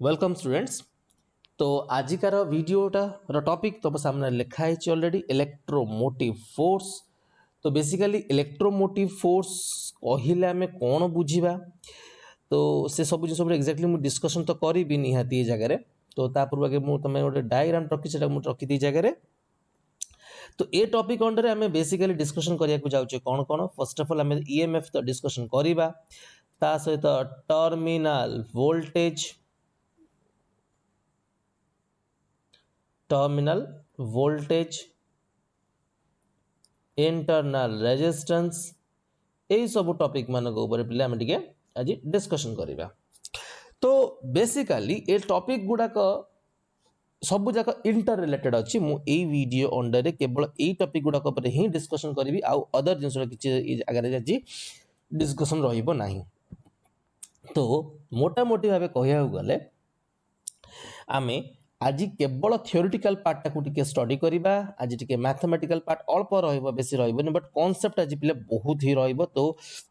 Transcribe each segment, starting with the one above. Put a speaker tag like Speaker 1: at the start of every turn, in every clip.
Speaker 1: Welcome students. तो आजिकार वीडियोटा topic तुम सामने लिखाई ऑलरेडी इलेक्ट्रोमोटिव फोर्स। तो बेसिकली इलेक्ट्रोमोटिव फोर्स कहले आम कौन बुझा तो से सब जिन एक्जाक्टली मुझे डिस्कसन तो करी निहाती जगह। तो पूर्व आगे मुझे तुम गोटे डायग्राम रखी से रखी जगह। तो ये टॉपिक अंडर आम बेसिकली डिस्कसन करने जाऊे कौन कौन। फर्स्ट ऑफ ऑल आम ईएमएफ तो डिस्कसन करवा ता सहित terminal voltage terminal voltage internal resistance यही सब टॉपिक मान पे आम टे आज डिस्कशन करवा। तो बेसिकली ये टॉपिक गुड़ाक सब जाक इंटर रिलेटेड अच्छी मुझे वीडियो अंडर केवल यही टॉपिक गुड़ाक ही डिस्कशन करी आउ अदर जिन किसी आगे आज डिस्कशन रही। तो मोटामोटी भाव कह गले आम आज केवल थियोरिटिकल पार्ट टाक स्टडी करवा। आज टे मैथमेटिकल पार्ट अल्प बेसी रही बट कॉन्सेप्ट आज पे बहुत ही रही। तो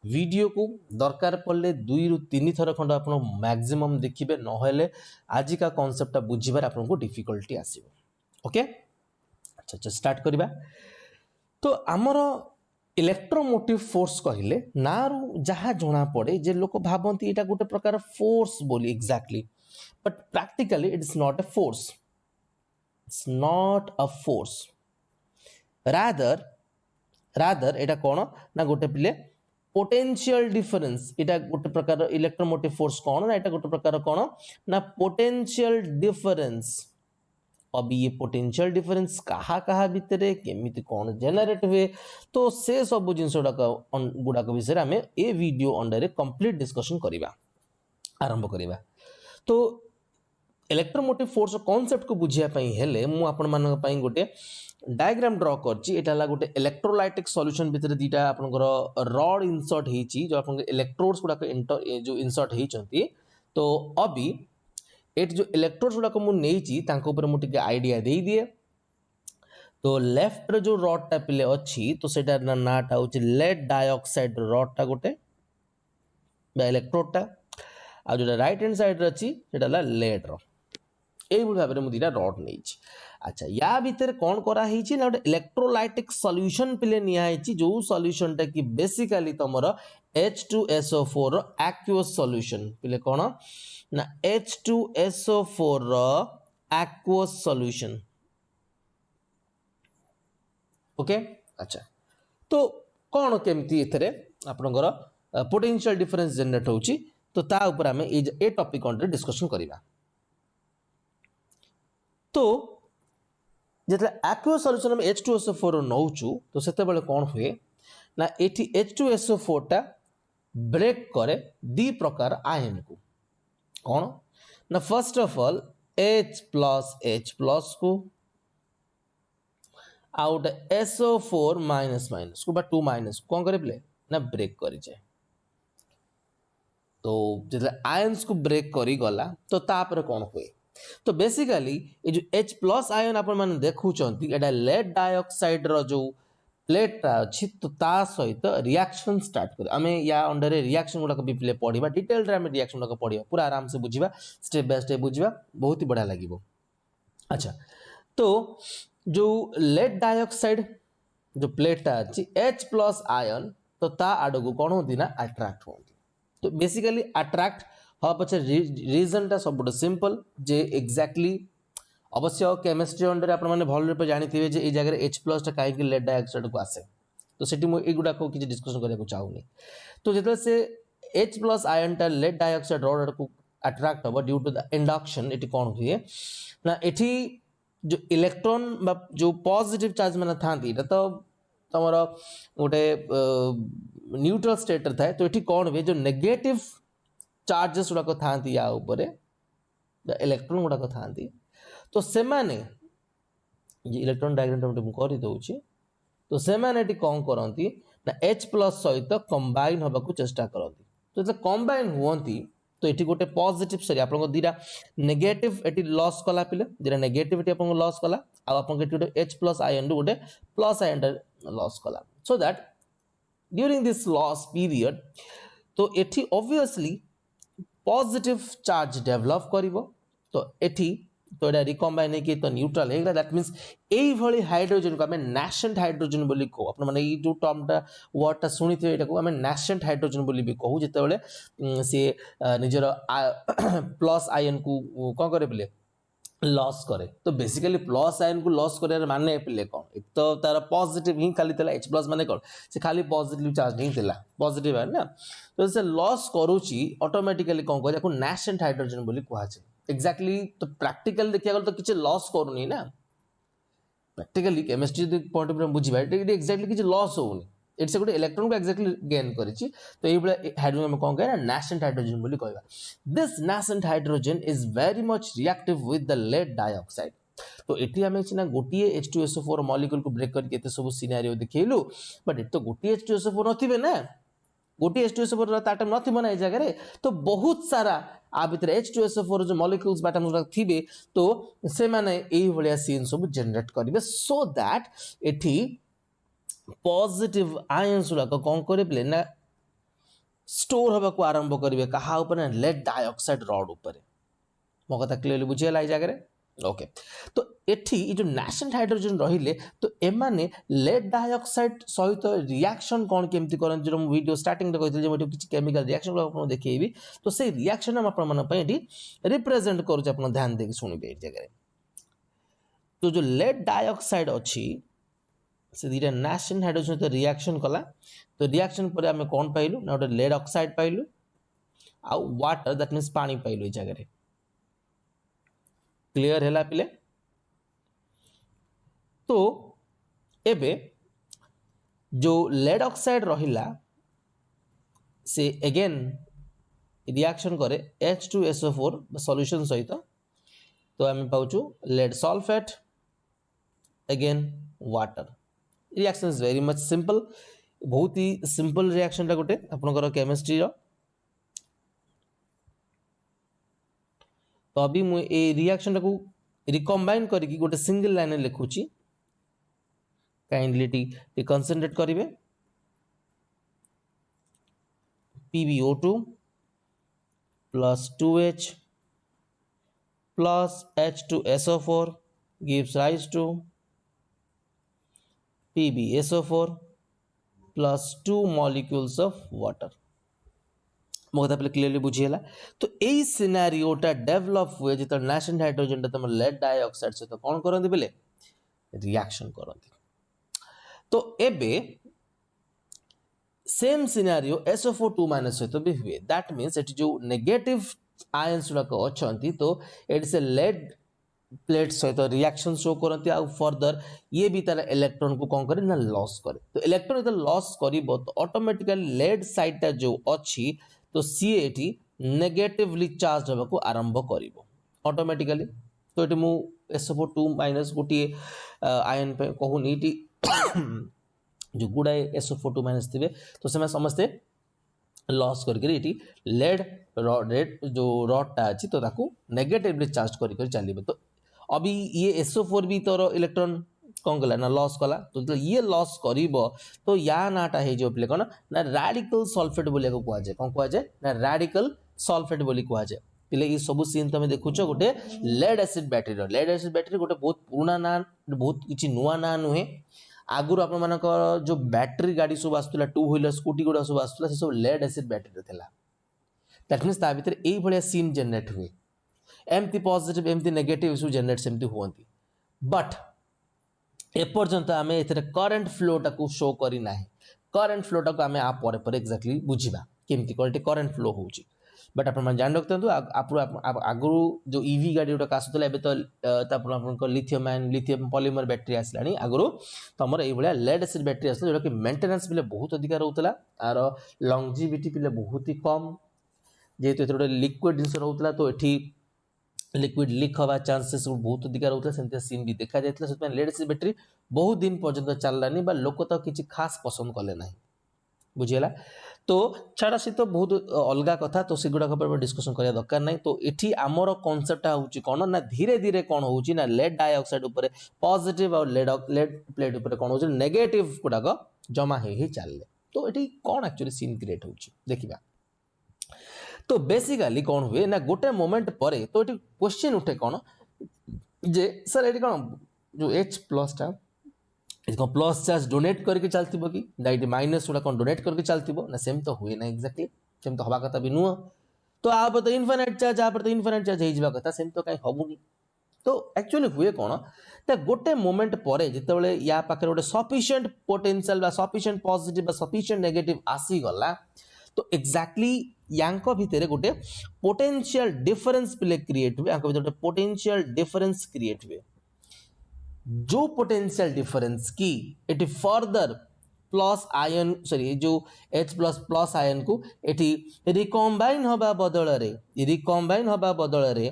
Speaker 1: वीडियो को दरकार पड़े 2 ରୁ 3 थर खंड आप मैक्सिमम देखिए ना आज का कॉन्सेप्ट बुझे आपको डिफिकल्टी आसो। ओके अच्छा स्टार्ट करवा। तो आमर इलेक्ट्रोमोटिव फोर्स कहले ना जहाँ जना पड़े जे लोक भावती यहाँ गोटे प्रकार फोर्स बोली exactly but practically it is not a force. It's not a force. rather एटा कौन ना गोटे पिले पोटेंशियल डिफरेंस। एटा गोटे प्रकार इलेक्ट्रोमोटिव फोर्स कौन ना एटा गोटे प्रकार कौन ना पोटेंशियल डिफरेंस। अब ये पोटेंशियल डिफरेंस कहा कहा भितर केमिति कौन जेनरेट हुए तो से सब जिन गुड़ाक विषय आम ए वीडियो अंडर कंप्लीट डिस्कशन करवा आरंभ करवा। तो इलेक्ट्रोमोटिव फोर्स कॉन्सेप्ट को बुझापी हेले मुझे गोटे डायग्राम ड्र कर गोटे इलेक्ट्रोलाइटिक सॉल्यूशन भितर दीटा आपनकर रड इनसर्ट होती जो आप इलेक्ट्रोड्स गुड़ाक जो इनसर्ट होती। तो अभी ये जो इलेक्ट्रोड्स गुड़ाक मुझे आइडिया दे दिए। तो लेफ्ट जो रडटा पिले अच्छी तो सेटा नाटा हूँ लेड डाइऑक्साइड रडटा गोटे इलेक्ट्रोडटा आ जो राइट हैंड साइड अच्छी से लेड यही भाव में मुझे रड नहीं। अच्छा या भितर कौन कराई ना गोटे इलेक्ट्रोलाइटिक सॉल्यूशन पिले नियाई जो सॉल्यूशनटा कि बेसिकली तुम H2SO4 एक्वस सॉल्यूशन पिले कौन ना H2SO4 एक्वस सॉल्यूशन। ओके अच्छा तो कौन केमती एथरे आपनकर पोटेंशियल डिफरेंस जनरेट होची तो ता ऊपर आम ए टॉपिक अंडर डिस्कशन करवा। तो जिते एक्वस सॉल्यूशन में H2SO4 नौचु तो से कौन हुए ना एटी H2SO4 टा ब्रेक करे दी प्रकार आयन को कौन ना first of all H plus को आउट SO4 माइनस माइनस को 2 माइनस कौन करे प्ले ना ब्रेक करी जाए। तो जिते आयन्स को ब्रेक करी गला तो तापर कौन हुए तो बेसिकली ये जो H प्लस आयन आप देखुं एटा लेड डाइऑक्साइड रो जो प्लेटा अच्छी तो ता सहित रिएक्शन स्टार्ट कर आम या अंडर रिएक्शन गुड़ाक भी पढ़ा डिटेल आम रिएक्शन गुड़ाक पढ़ा पूरा आराम से बुझा स्टेप बाय स्टेप बुझा बहुत ही बढ़िया लगे। अच्छा तो जो लेड डाइऑक्साइड जो प्लेटा अच्छी H प्लस आयन तो ता आड़ को कौन होती ना अट्राक्ट होती। तो बेसिकली अट्राक्ट हाँ पचे रीजन सब सिंपल जे एक्जाक्टली अवश्य केमिस्ट्री अंडर आप भल रूप जानते जे जगह H प्लस कहीं लेड डाइऑक्साइड को आसे तो सेठी मुझे गुड़ाक किसी डिस्कसन करने को चाहूनी। तो जो से H प्लस आयन टा लेड डाइऑक्साइड रड को अट्राक्ट हम ड्यू टू द इंडक्शन ये कौन हुए ना ये जो इलेक्ट्रॉन जो पॉजिटिव चार्ज मैंने था तो तुम गोटे न्यूट्रल स्टेट थाए तो ये कौन हुए जो नेगेटिव चार्जेस गुड़ाक था या इलेक्ट्रॉन गुड़ाक था तो से माने इलेक्ट्रॉन डायग्राम करदे तो से माने कौन करती ना H प्लस सहित कंबाइन होगा चेष्टा करती। तो जो कंबाइन हुई तो ये गोटे पॉजिटिव सॉरी आप दीटा नेगेटिव ये लॉस कला पिले दीटा नेगेटिव लॉस कला आप H प्लस आयन गोटे प्लस आयन लॉस कला so that during this loss period तो ये ऑब्वियसली पॉजिटिव चार्ज डेवलप करिवो तो एठी तो एटा रिकम्बाइन है कि तो न्यूट्रल है दैट मींस एई भली हाइड्रोजन को हमें नैसेंट हाइड्रोजन बोली को अपन माने ई जो टर्मटा वर्डटा सुनिथे एटा को हमें नैसेंट हाइड्रोजन बोली भी कहू जेते बेले से निजर प्लस आयन को कोन करे बोले लॉस करे तो बेसिकली प्लस आयन को लॉस करे माने पिले कौन एक तो तार पॉजिटिव ही खाली तला H प्लस माने कौन से खाली पॉजिटिव चार्ज नहीं तला पॉजिटिव है ना तो से लॉस करूची ऑटोमेटिकली कौन करे को नैसेंट हाइड्रोजन बोली कुहा छे एग्जैक्टली तो प्रैक्टिकल देखिया गल तो किछ लॉस करूनी ना practically chemistry point of view बुझिबा एग्जैक्टली किछ लॉस होउनी इट्स गोटे इलेक्ट्रॉन को एक्जाक्टली गेन करिछि तो एई बले हाइड्रोजन में कोन कहना नैसेंट हाइड्रोजन बोली कहबा this nascent hydrogen is very much reactive with the lead dioxide तो एटी हमें छिना गोटिए H2SO4 मॉलिक्यूल को ब्रेक करके एते सब सिनेरियो देखैलु बट एत तो गोटिए H2SO4 नथिबे ना गोटिए H2SO4 रा ताटम नथिबे ना ए जगह रे तो बहुत सारा आ भीतर H2SO4 जो मॉलिक्यूल्स बाटम थिबे तो से माने एई भलिया सीन सब जनरेट करिवे सो दैट एठी पॉजिटिव आयन्स गुड़ाक कौन करे ना स्टोर होगा को आरंभ करेंगे कहा ऊपर लेड डाइऑक्साइड रॉड ऊपर मो कथा क्लियरली बुझीगला ये जगह ओके तो एठी जो नैसेंट हाइड्रोजन रहिले तो एमाने लेड डाइऑक्साइड सहित रिएक्शन कौन केमती करन जो वीडियो स्टार्टिंग रे कहथि जे मोटे किछ केमिकल रिएक्शन को आपन देखैबी तो से रिएक्शन हम आपन मन पई एठी रिप्रेजेंट करू जे आपन ध्यान देके सुनिबे ए जगह तो जो लेड डाइऑक्साइड अछि से दीटा नैसेंट हाइड्रोजन तो रिएक्शन कला तो रिएक्शन पर आम कौन पाइलु ना गोटे लेड ऑक्साइड पाइलु आ वाटर दैट मीन्स पानी पाइलु ए जगह क्लियर है पिले तो एबे जो लेड ऑक्साइड रहिला से अगेन रिएक्शन करे H2SO4 सॉल्यूशन सहित तो आम पाउछु lead sulphate again water reaction is very much simple बहुत ही सिंपल रिएक्शन गोटे आपनकर केमिस्ट्री रो तो अभी मु ए रिएक्शन को रिकम्बाइन करके गोटे सिंगल लाइन में लिखुची काइंडली टी कंसंट्रेट करिवे PbO2 plus 2H plus H2SO4 gives rise to PbSO4 plus 2 molecules of water मो कथा पे क्लियरली बुझीगला तो एई सिनेरियोटा डेवलप हुए जित नैसेंट हाइड्रोजन तुम लेड डाइऑक्साइड सहित तो कौन करते बेले रिएक्शन करते तो एबे सेम सिनेरियो SO4 माइनस सहित भी हुए दैट मीन्स एटी जो नेगेटिव आयन्स गुड़ाक अच्छी तो it is a lead plate सहित रिएक्शन शो करती आ फर्दर ये भी तार इलेक्ट्रॉन को कौन करे ना लॉस करे तो इलेक्ट्रॉन जो लॉस करिवो तो ऑटोमेटिकली लेड साइडटा जो अच्छी तो सी एटी नेगेटिवली चार्ज होगा को आरंभ करिवो ऑटोमेटिकली तो ये मु SO4 माइनस गोटे आयन पे कहूनी जो गुड़ाए SO4 माइनस थे तो से समस्ते लॉस करके लेड रेड जो रडटा अच्छी तो ताकू नेगेटिवली चार्ज कर चलिए तो अभी ये SO4 भी तोर इलेक्ट्रॉन कौन कला ना लॉस कला तो ये लॉस करिवो तो या नाटा हे जो प्ले कौन ना रैडिकल सल्फेट बोलिया को कुआ जाय कौन कुआ जाय ना रैडिकल सल्फेट बोली कुआ जाय पिले ये सब सीन तुम देखुछ गोटे लेड एसिड बैटरी गोटे बहुत पुराना ना बहुत किछि नुआ ना नुहे आगुर आप जो बैटरी गाड़ी सब आसुला 2 व्हीलर स्कूटी गुड़ा सब आसुला से सब लेड एसिड बैटरी थिला दैट मीन्स ता भीतर एई भलिया सीन जनरेट हुए एमती पॉजिटिव एमती नेगेटिव इशू जनरेट सेमती हुअंती बट एपर्यंत आम ए करंट फ्लोटा को शो करी ना करंट फ्लोटा को आम आ पर एक्जाक्टली बुझा केमती करंट फ्लो होची बट आप जान रखते आगु जो ईवी गाड़ी गुड़ाक आसूला एवं तो lithium ion lithium polymer battery आसला आगु तुम ये लेड एसिड बैटरी आसला जोटा कि मेंटेनेंस भी बहुत अधिक रोला आर लंगजिविटी भी बहुत ही कम जेहेतु ये गोटे लिक्विड जिन रोला तो ये लिक्विड लीक हवा चांसेस बहुत अधिक रोला से सीन भी देखा जाता लेड एसिड बैटरी बहुत दिन पर्यंत चललानी लोक तो किसी खास पसंद कले ना बुझीगला तो छाड़ा सी तो बहुत अलग कथा तो सेगुड़ा डिस्कसन करिया दरकार नहीं तो इठी आमर कॉन्सेप्ट होची कौन ना धीरे धीरे कौन होची ना लेड डाइऑक्साइड ऊपर पॉजिटिव और लेड प्लेट ऊपर कौन होची नेगेटिव गुड़ाक जमा ही चलले तो ये कौन एक्चुअली सीन क्रिएट होची देखिबा तो बेसिकली कौन हुए ना गोटे मोमेंट पर तो ये क्वेश्चन उठे कौन जे सर ये कौन जो H प्लस टा प्लस चार्ज डोनेट करके चलती कि डाइट माइनस गुड़ा कौन डोनेट करके चलती ना सेम तो हुए ना एक्जाक्टली सेम तो हवा कथा भी नुह तो आप तो इनफाइनाइट चार्ज आप तो इनफाइनाइट चार्ज हो कथा सेम तो कहीं हबुनी तो एक्चुअली हुए कौन ना गोटे मोमेंट पर जिते या पाखे गोटे sufficient potential sufficient positive sufficient negative आसीगला तो एक्जाक्टली यांको भितर गोटे पोटेंशियल डिफरेंस प्ले क्रिएट हुए यांको भितर गोटे पोटेंशियल डिफरेंस क्रिएट हुए जो पोटेंशियल डिफरेंस की it further plus ion sorry जो H प्लस प्लस आयन को एटी रिकम्बाइन हवा बदल रे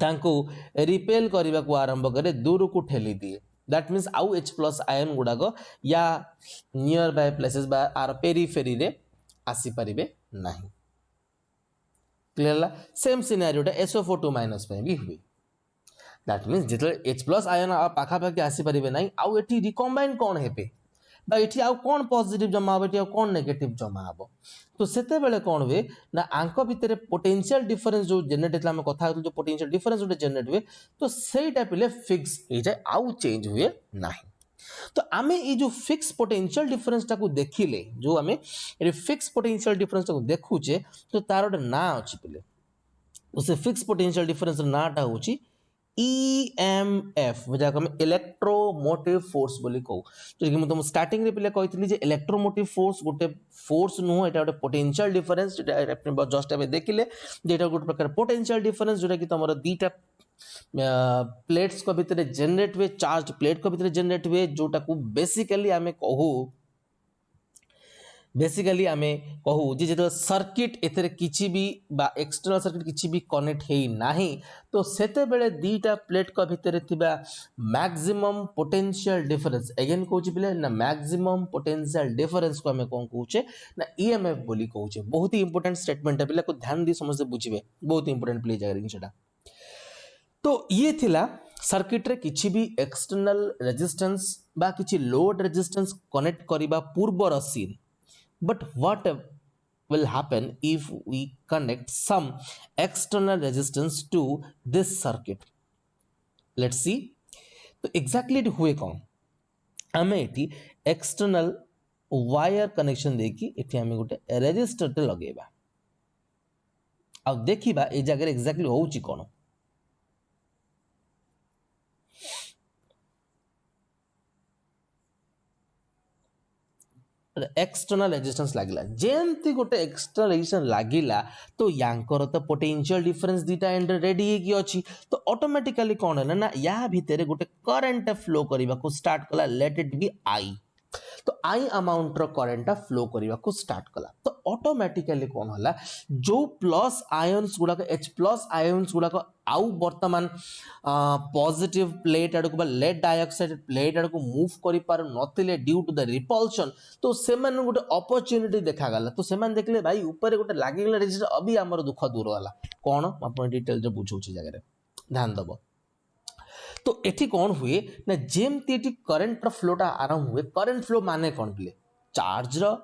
Speaker 1: तांको रिपेल करने को आरंभ करे दूर को ठेली दिए दैट मीन्स आउ H प्लस आयन गुड़ाक या नियर बाय प्लेसेस बा आर पेरीफेरी रे आसी परिबे नहीं क्लियर ला सेम सिनेरियोटा SO4 माइनस पे भी हुए दैट मीन्स जिते H प्लस आयन पाखापाखि आसी परिबे नहीं आउ एटी रिकम्बाइन कौन हेबे बा एटी आउ कौन पॉजिटिव जमा हो एटी आउ कौन नेगेटिव जमा हो तो सेते बेले कौन हुए ना आंक भितर पोटेंशियल डिफरेंस जो जनरेट होता हम कथा जो पोटेंशियल डिफरेंस जो जनरेट हुए तो सेटा पिले फिक्स हो जाए आउ चेंज हुए नहीं तो आमे ये जो फिक्स पोटेंशियल डिफरेंस टाको देखिले जो आमे ये फिक्स पोटेंशियल डिफरेंस टाको देखुचे तो तार गोटे ना अच्छी पिले तो से फिक्स पोटेंशियल डिफरेंस नाटा होची EMF जहाँ हम इलेक्ट्रोमोटिव फोर्स बोली कहू जो कि तुम स्टार्टिंग रे पिले कहितली जे इलेक्ट्रोमोटिव फोर्स गोटे फोर्स नुह एटा गोटे पोटेंशियल डिफरेंस जेटा जस्ट आबे देखिले जेटा गोटे प्रकार पोटेंशियल डिफरेंस जोटा कि तमरो दीटा प्लेट्स को भितर जनरेट हुए चार्ज प्लेट को भितर जनरेट हुए जोटा को बेसिकली आमे कहू जे जो सर्किट एथरे किछि भी बा एक्सटर्नल सर्किट किछि भी कनेक्ट हेई नाही तो सेते बेले दीटा प्लेट को भितर थिबा मैक्सिमम पोटेंशियल डिफरेंस अगेन कहूची पिले ना मैक्सिमम पोटेंशियल डिफरेंस को हमें कोन कहूचे ना EMF बोली कहूचे बहुत ही इंपोर्टेंट स्टेटमेंट है पिले को ध्यान दी समझ बुझिबे बहुत इंपोर्टेंट प्ले जागर सेटा तो ये थिला सर्किट रे किछि भी एक्सटर्नल रेजिस्टेंस बा किछि लोड रेजिस्टेंस कनेक्ट करिबा पूर्वर scene but what will happen if we connect some external resistance to this circuit let's see तो exactly it हुए कौन आमे एटी external wire connection देखी एटी आमे गोटे रेजिस्टर ते लगेबा अब देखिबा ए जगह exactly होउची कोन एक्सटर्नल रेजिस्टेंस लागिला जेमती गोटे एक्सटर्नल रेजिस्टेंस लागिला तो यांकर तो पोटेंशियल डिफरेंस दीटा एंड रेडी की अछि तो ऑटोमेटिकली कोन है ना या भीतर गोटे करंट फ्लो करबा को स्टार्ट कला लेट इट बी आई तो आई अमाउंट रो करंट फ्लो करबा को स्टार्ट कला तो ऑटोमेटिकली कोन होला जो प्लस आयंस गुडा को H प्लस आयंस गुडा को आउ वर्तमान पॉजिटिव प्लेट आड़ को लेड डाइऑक्साइड प्लेट आड़ को मूव करि पार नथिले ड्यू टू द रिपल्शन तो सेमन गोटे अपॉर्चुनिटी देखा गला तो सेमन देखले भाई ऊपर गोटे लागि गला रेजिस्टर अभी हमर दुख दूर होला कोन अपन डिटेल जो बुझौची जगह रे ध्यान दबो तो एठी कौन हुए ना जेमती एठी करंट रो फ्लोटा आरंभ हुए करंट फ्लो माने कौन बिले चार्ज रो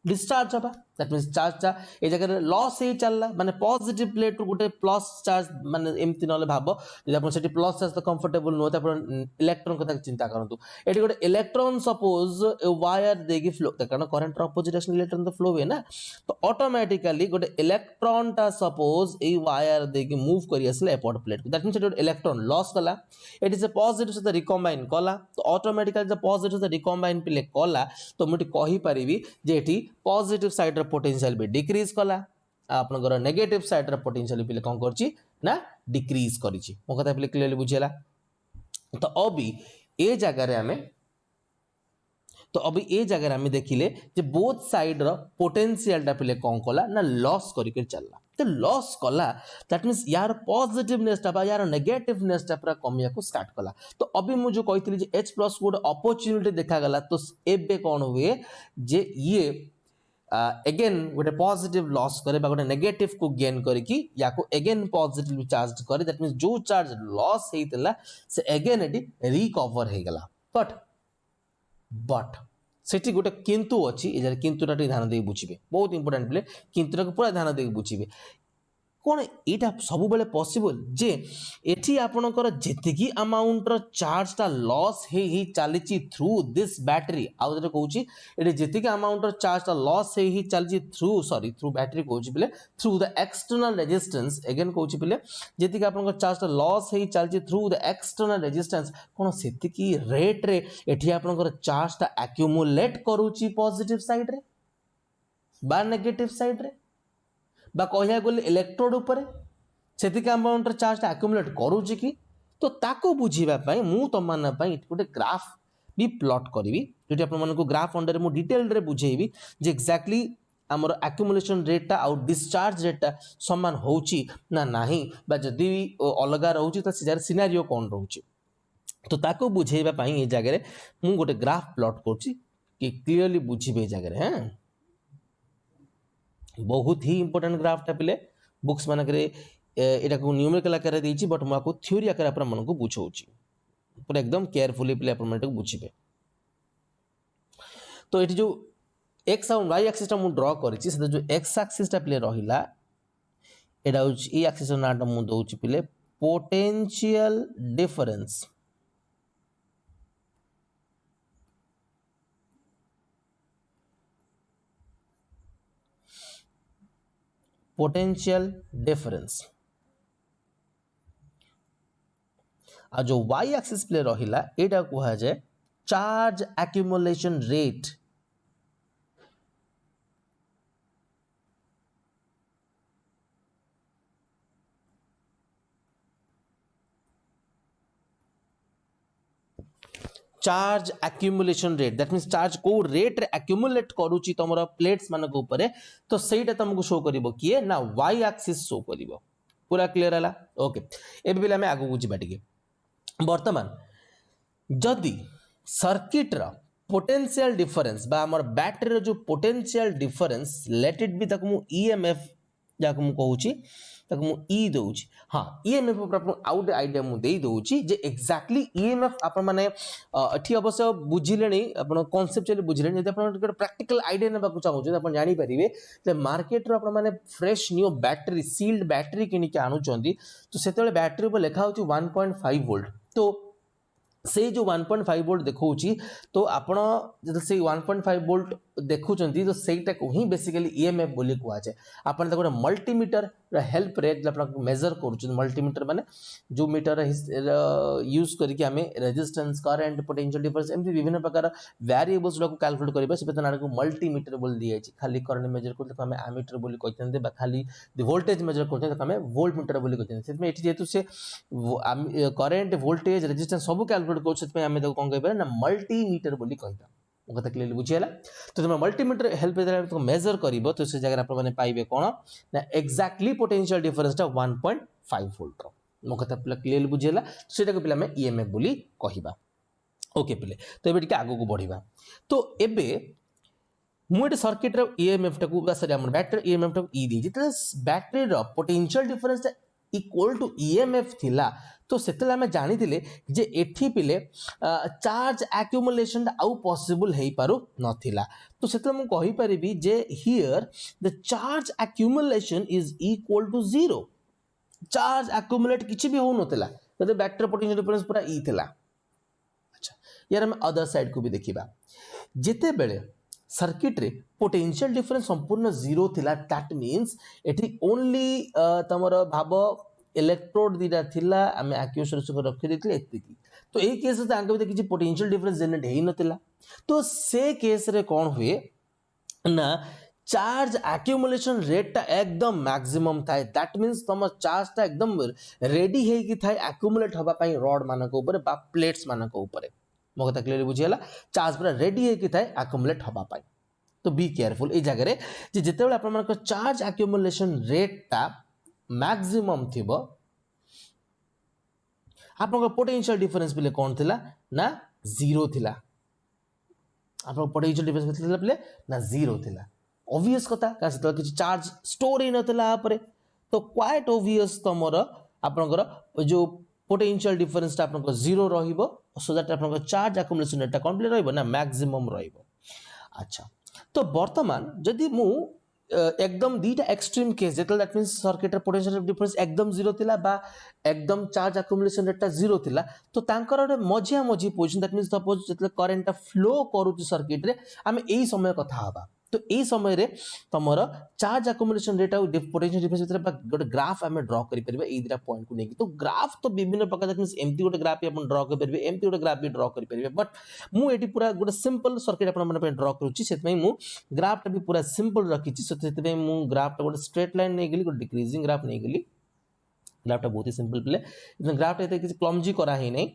Speaker 1: डिस्चार्ज हबा दैट मींस चार्ज चा ए जगह लॉस हे चलला माने पॉजिटिव प्लेट रो गोटे प्लस चार्ज माने एमती नले भाबो जे अपन सेठी प्लस चार्ज तो कंफर्टेबल नो त अपन इलेक्ट्रॉन कथा चिंता करंतु एठी गोटे इलेक्ट्रॉन सपोज वायर देगी फ्लो कारण करंट रो अपोजिट डायरेक्शन इलेक्ट्रॉन तो फ्लो हुए ना तो ऑटोमेटिकली गोटे इलेक्ट्रॉन टा सपोज ए वायर देगी मूव करि असले एपोर्ट प्लेट दैट मींस गोटे इलेक्ट्रॉन लॉस कला इट इज अ पॉजिटिव से रिकम्बाइन कला तो ऑटोमेटिकली ज पॉजिटिव से रिकम्बाइन पिले कला तो मुटी कहि परिबी जे एठी पॉजिटिव साइड रो पोटेंशियल भी डिक्रीज कला आपनकर नेगेटिव साइड रो पोटेंशियल पिले कोन करची ना डिक्रीज करिची मो कथा पिले क्लियरली बुझेला तो अभी ए जगह रे हमें तो अभी ए जगह हमें देखिले जे बोथ साइड रो पोटेंशियल टा पिले कोन कला ना लॉस करि के चलला तो लॉस कला दैट मींस यार पॉजिटिवनेस टा बा यार नेगेटिवनेस टा पूरा कमिया को स्टार्ट कला तो अभी मु जो कहितली जे H प्लस को अपॉर्चुनिटी देखा गला तो एबे कोन हुए जे ये अगेन गोटे पॉजिटिव लॉस करे बा गोटे नेगेटिव को गेन करके या को अगेन पॉजिटिव चार्ज करे दैट मींस जो चार्ज लॉस हेतला से अगेन एटी रिकवर हे गला बट सेठी गोटे किंतु अच्छी ये किंतुटा ध्यान दे बुझे बहुत इंपोर्टेंट प्ले किंतुटा पूरा ध्यान दे बुझे कौन यहाँ सब बेले पॉसिबल जे एठी आपणकर जेतिकी अमाउंटर चार्जटा लॉस हे चली थ्रू दिस बैटरी आउ थे कहूँ ये जेतिकी अमाउंटर चार्जटा लॉस हे चली थ्रू सॉरी थ्रू बैटरी कहूँ पे through the external resistance again कहूँ पे जेतिकी आपणकर चार्जटा लॉस हे चली थ्रू द एक्सटर्नल रेजिस्टेंस कौन से रेट रे एठी आपणकर चार्जटा एक्यूमुलेट करूची पॉजिटिव साइड रे बा नेगेटिव साइड रे बा कह गले इलेक्ट्रोड उपरे से अमाउंटर चार्जटा एक्यूमुलेट करूची कि तो ताको बुझीबा मु तुम मान गोटे ग्राफ भी प्लॉट करी जो आपको ग्राफ अंडर मु डिटेल रे बुझेबी जे एक्जाक्टली आमर एक्यूमुलेशन रेटा आउ डिस्चार्ज रेटा समान होउची ना नाही बा जदि अलग रोची तो से सिनारियो कौन रोची तो ताको बुझेबा ये जगह मु गोटे ग्राफ प्लॉट करुच्ची कि क्लीयरली बुझे जगह हाँ बहुत ही इंपोर्टेंट ग्राफटा पे बुक्स मानक यहाँ को न्यूमेरिकल आकार देती बट मुझे थ्योरी आकार आप बुझाऊँ पूरा एकदम केयरफुली पे आप बुझे तो ये जो एक्स और वाई एक्सिस मुझे ड्र कर जो एक्स एक्सिसटा पे रहा यहाँ हूँ ये एक्सिस नाटा मुझे दौर पे पोटेंशियल डिफरेंस पोटेंशियल डिफरेंस आ जो वाई एक्सिस प्ले रहिला एटा कहा जाए charge accumulation rate charge accumulation rate that means charge को रेट रे एक्यूमुलेट करूची तमरो प्लेट्स मानक ऊपर तो सेटा तुमको शो करिवो किए ना वाई एक्सिस शो करिवो पूरा क्लियर हला ओके एबे बेले हमें आगु बुझिबा टिके वर्तमान जदि सर्किट रो पोटेंशियल डिफरेंस बा हमर बैटरी रो जो potential difference let it be तक मु ईएमएफ जाको मु कहूची तक मु ई दउची हां ईएमएफ ऊपर आपन आउट आइडिया मु देई दउची जे एक्जेक्टली ईएमएफ आपन माने एठी अवश्य बुझिलेनी आपन कांसेप्चुअली बुझिलेनी यदि आपन प्रैक्टिकल आइडिया नेबा चाहू जे आपन जानि परिबे जे मार्केट रो आपन माने fresh new battery sealed battery किनि के आनु चंदी तो सेतेले बैटरी ऊपर लिखा होची 1.5 वोल्ट तो से जो 1.5 वोल्ट देखौची तो आपण जब से 1.5 वोल्ट देखुचंती तो सेटा को ही बेसिकली ईएमएफ बोली कुआ जाय आपण त गोटे मल्टीमीटर हेल्प रे आपण मेजर करूछ मल्टीमीटर माने जो मीटर यूज करके हमें रेजिस्टेंस करंट पोटेंशियल डिफरेंस एमती विभिन्न प्रकार वेरिएबल्स को कैलकुलेट करबा से बेतन को मल्टीमीटर बोल दिया जाय खाली करंट मेजर करते तो हमें एमीटर बोली कहते बा खाली वोल्टेज मेजर करते तो हमें वोल्टमीटर बोली कहते से एठी जेतु से करंट वोल्टेज रेजिस्टेंस सब कैलकुलेट करू से हमें कौन कह ना मल्टीमीटर बोली कहता कथा क्लियरली बुझीगला तो तुम मल्टीमीटर हेल्प तो मेजर कर तो से जगह आप पाइबे कौन ना एक्जाक्टली पोटेंशियल डिफरेंसटा 1.5 वोल्ट मो कथा पे क्लियरली बुझीगला सेटा को पे हमें ईएमएफ बोली कहबा ओके पे तो एबे टिके आगु को बढ़िबा तो एबे मुझे सर्किट रो ईएमएफ टाकू सॉरी हमर बैटरी ईएमएफ टाकू ई दी जिते बैटरी रो potential difference equal to EMF थिला तो सेतले हमें जानी थिले जे एठी पिले चार्ज एक्यूमुलेशन आउ पॉसिबल हेई पारु नथिला तो सेतले मु कहि परिबी जे here the charge accumulation is equal to 0 charge accumulate किछि भी हो नथिला तो बैटरी पोटेंशियल डिफरेंस पूरा ई थिला अच्छा यार हम अदर साइड को भी देखिबा जेते बेले सर्किट रे पोटेंशियल डिफरेंस संपूर्ण 0 थिला दैट मींस एठी ओनली तमरो भाबो इलेक्ट्रोड दीटा थिला आमे एक्यूएशन से रखि देथिले एतिकी तो ए केस से आंके भी किछि पोटेंशियल डिफरेंस जनरेट हेई नथिला तो से केस रे कोन हुए ना चार्ज एक्यूमुलेशन रेट ता एकदम मैक्सिमम थाए दैट मींस तम चार्ज ता एकदम रेडी हे कि थाए एक्यूमुलेट हबा पई रॉड मानक ऊपर बा प्लेट्स मानक ऊपर मो कथा क्लियर बुझियला चार्ज पूरा रेडी है कि थाए एक्यूमुलेट हबा पाई तो बी केयरफुल ए जगह रे जे जेतेबेले आपन मानक चार्ज एक्यूमुलेशन रेट ता मैक्सिमम थिबो आपन पोटेंशियल डिफरेंस बिले कोन थिला ना 0 थिला आपन पोटेंशियल डिफरेंस थिला बिले ना 0 थिला ऑब्वियस कथा का से किछि चार्ज स्टोर हि नथिला आपरे तो क्वाइट ऑब्वियस तमर आपनकर जो पोटेंशियल डिफरेंस ता आपन 0 रहिबो सो दैट आपन चार्ज एक्यूमुलेशन रेट ता कंप्लीट रहिबो ना मैक्सिमम रहिबो अच्छा तो वर्तमान जदि मु एकदम दीटा एक्सट्रीम केस जेतल that means circuit potential difference एकदम जीरो थिला बा एकदम चार्ज अक्युमुलेशन रेट जीरो थिला तो तांकर गोटे मझिया मझी पोजिशन दैट मींस सपोज जेतले करंट फ्लो करूची सर्किट रे आमे एई समय कथा हबा तो एई समय रे तमर चार्ज अक्युमुलेशन रेट और पोटेंशियल डिफरेंस भितर गोटे ग्राफ आमे ड्रा करि परबे एई दिटा पॉइंट को नेकी तो ग्राफ तो विभिन्न प्रकार दैट मींस एमती गोटे ग्राफ अपन ड्रा करि परबे एमती गोटे ग्राफ भी ड्रा करि परबे बट मु एटी पूरा गोटे सिंपल सर्किट अपन मन पे ड्रा करूची सेतमै मु ग्राफ टा भी पूरा सिंपल रखिची सेतमै मु ग्राफ टा गोटे स्ट्रेट लाइन नै गेली गोटे डिक्रीजिंग ग्राफ नै गेली ग्राफ टा बहुत ही सिंपल प्ले ग्राफ टा एते किछि क्लमजी करा हे नै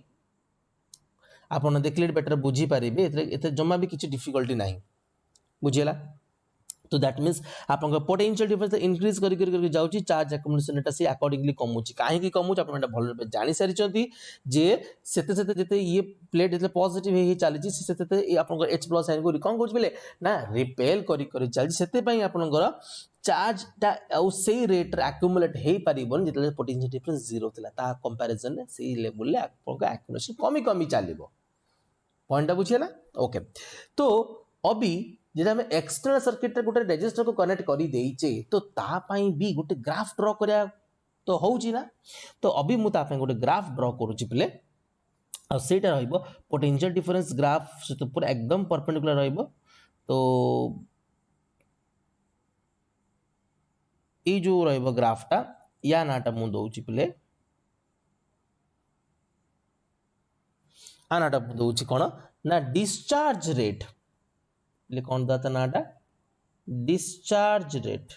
Speaker 1: आपण देखले बेटर बुझी पारिबे एते जम्मा भी किछि डिफिकल्टी नाही बुझियला तो दैट मीन्स आपन पोटेंशियल डिफरेंस इंक्रीज करी जाउची चार्ज अक्युमुलेशन रेट से अकॉर्डिंगली कमुची काहे की कमुची आपन एटा भल जानि सारि चंती जे सेते सेते जेते ये प्लेट जेते पॉजिटिव हे चलीची सेते सेते आपन H+ साइन को कोन कोच बेले ना रिपेल करी चलची सेते पई आपन चार्ज ता au सेही रेट रे अक्युमुलेट हे परिबन जेते पोटेंशियल डिफरेंस जीरो थिला ता कंपैरिजन रे सेही लेवल ले आपन अक्युमुलेशन कमी चलीबो पॉइंट बुझियला ओके तो अभी जेटा हम एक्सटर्नल सर्किट रे गोटे रेजिस्टर को कनेक्ट करी देइचे तो ता पई भी गोटे ग्राफ ड्रा करया तो होउची ना तो अभी मु ता पई गोटे ग्राफ ड्रा करूची पले आ सेटा रहइबो पोटेंशियल डिफरेंस ग्राफ से तो पूरा एकदम परपेंडिकुलर रहइबो तो ई जो रहइबो ग्राफ टा या नाटा मु दोउची पले आनाटा दोउची कोन ना डिस्चार्ज रेट ले कौन दाता नाटा डिस्चार्ज रेट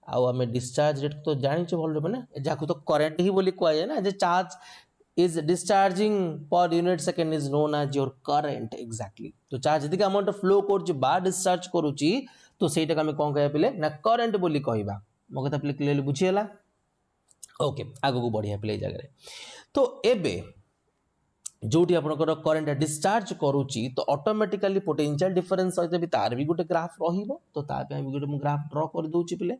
Speaker 1: आउ हमें डिस्चार्ज रेट तो जानी छ भल ना जाको तो करंट ही बोली कहए ना जे charge is discharging per unit second is known as your current exactly तो चार्ज यदि अमाउंट फ्लो करूची बा डिस्चार्ज करूची तो सेटा हमें कोन कहए पले ना करंट बोली कहबा मो कथा पले क्लियरली बुझियला ओके आगो को बढ़िया प्ले जगह तो एबे जोटी आपनकर करंट डिस्चार्ज करूची तो ऑटोमेटिकली पोटेंशियल डिफरेंस सहित भी तार भी गोटे ग्राफ रहिबो तो ता पे हम गोटे ग्राफ ड्रा कर दोची पले